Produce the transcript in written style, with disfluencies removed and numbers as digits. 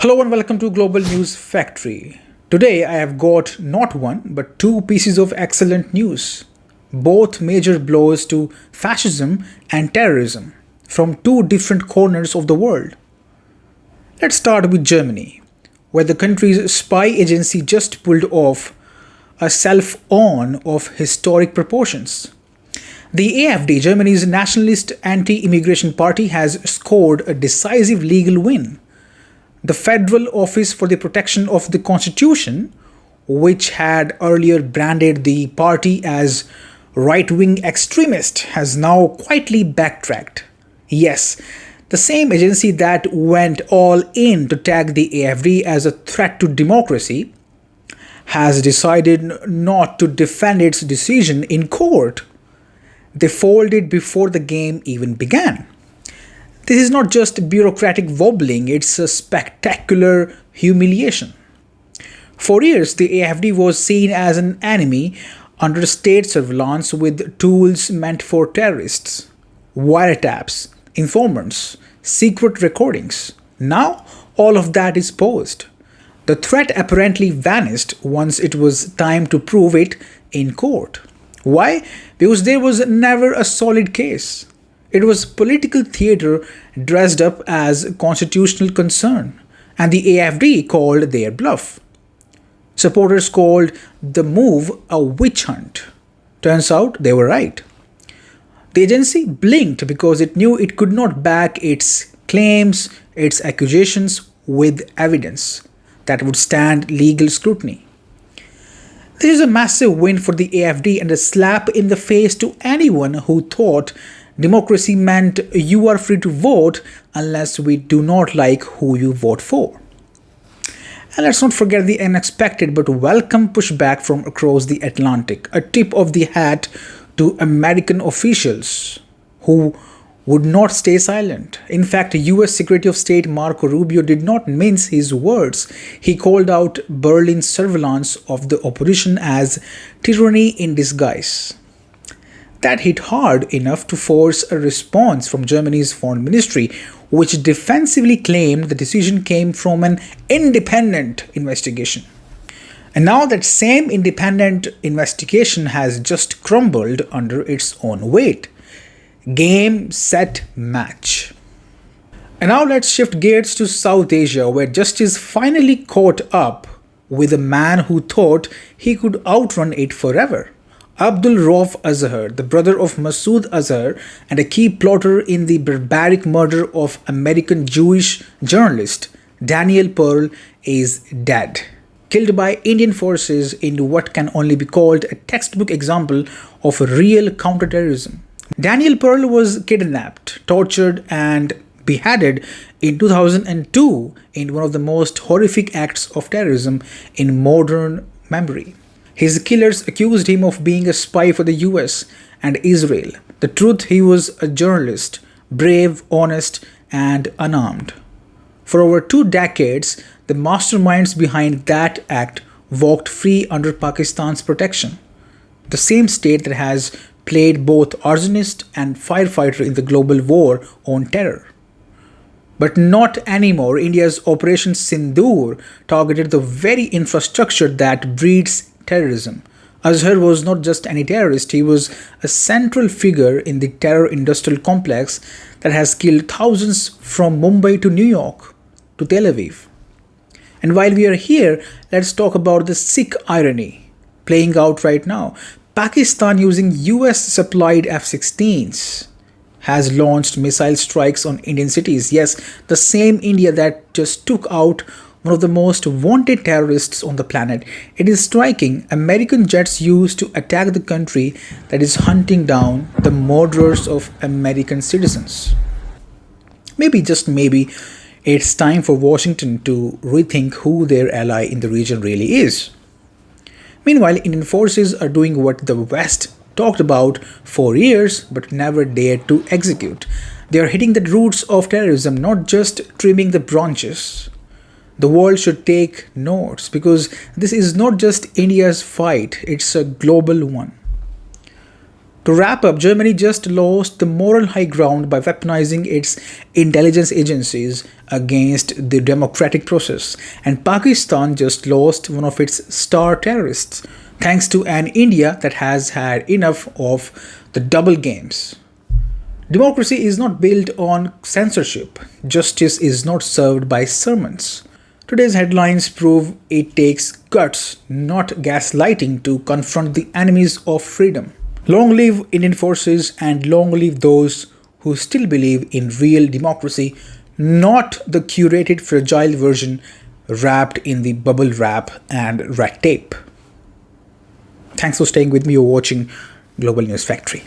Hello and welcome to Global News Factory. Today I have got not one but two pieces of excellent news, both major blows to fascism and terrorism from two different corners of the world. Let's start with Germany, where the country's spy agency just pulled off a self-on of historic proportions. The AfD, Germany's nationalist anti-immigration party, has scored a decisive legal win. The Federal Office for the Protection of the Constitution, which had earlier branded the party as right-wing extremist, has now quietly backtracked. Yes, the same agency that went all in to tag the AfD as a threat to democracy has decided not to defend its decision in court. They folded before the game even began. This is not just bureaucratic wobbling, it's a spectacular humiliation. For years, the AfD was seen as an enemy under state surveillance with tools meant for terrorists, wiretaps, informants, secret recordings. Now, all of that is posed. The threat apparently vanished once it was time to prove it in court. Why? Because there was never a solid case. It was political theater dressed up as constitutional concern, and the AfD called their bluff. Supporters called the move a witch hunt. Turns out they were right. The agency blinked because it knew it could not back its claims, its accusations with evidence that would stand legal scrutiny. This is a massive win for the AfD and a slap in the face to anyone who thought democracy meant you are free to vote unless we do not like who you vote for. And let's not forget the unexpected but welcome pushback from across the Atlantic, a tip of the hat to American officials who would not stay silent. In fact, US Secretary of State Marco Rubio did not mince his words. He called out Berlin's surveillance of the opposition as tyranny in disguise. That hit hard enough to force a response from Germany's foreign ministry, which defensively claimed the decision came from an independent investigation. And now that same independent investigation has just crumbled under its own weight. Game, set, match. And now let's shift gears to South Asia, where justice finally caught up with a man who thought he could outrun it forever. Abdul Rauf Azhar, the brother of Masood Azhar and a key plotter in the barbaric murder of American Jewish journalist Daniel Pearl, is dead. Killed by Indian forces in what can only be called a textbook example of real counterterrorism. Daniel Pearl was kidnapped, tortured, and beheaded in 2002 in one of the most horrific acts of terrorism in modern memory. His killers accused him of being a spy for the US and Israel. The truth, he was a journalist, brave, honest, and unarmed. For over 2 decades, the masterminds behind that act walked free under Pakistan's protection, the same state that has played both arsonist and firefighter in the global war on terror. But not anymore. India's Operation Sindoor targeted the very infrastructure that breeds terrorism. Azhar was not just any terrorist, he was a central figure in the terror industrial complex that has killed thousands from Mumbai to New York to Tel Aviv. And while we are here, let's talk about the sick irony playing out right now. Pakistan, using US supplied F-16s, has launched missile strikes on Indian cities. Yes, the same India that just took out one of the most wanted terrorists on the planet. It is striking American jets used to attack the country that is hunting down the murderers of American citizens. Maybe, just maybe, it's time for Washington to rethink who their ally in the region really is. Meanwhile, Indian forces are doing what the West talked about for years but never dared to execute. They are hitting the roots of terrorism, not just trimming the branches. The world should take notes because this is not just India's fight, it's a global one. To wrap up, Germany just lost the moral high ground by weaponizing its intelligence agencies against the democratic process, and Pakistan just lost one of its star terrorists, thanks to an India that has had enough of the double games. Democracy is not built on censorship. Justice is not served by sermons. Today's headlines prove it takes guts, not gaslighting, to confront the enemies of freedom. Long live Indian forces and long live those who still believe in real democracy, not the curated fragile version wrapped in the bubble wrap and red tape. Thanks for staying with me or watching Global News Factory.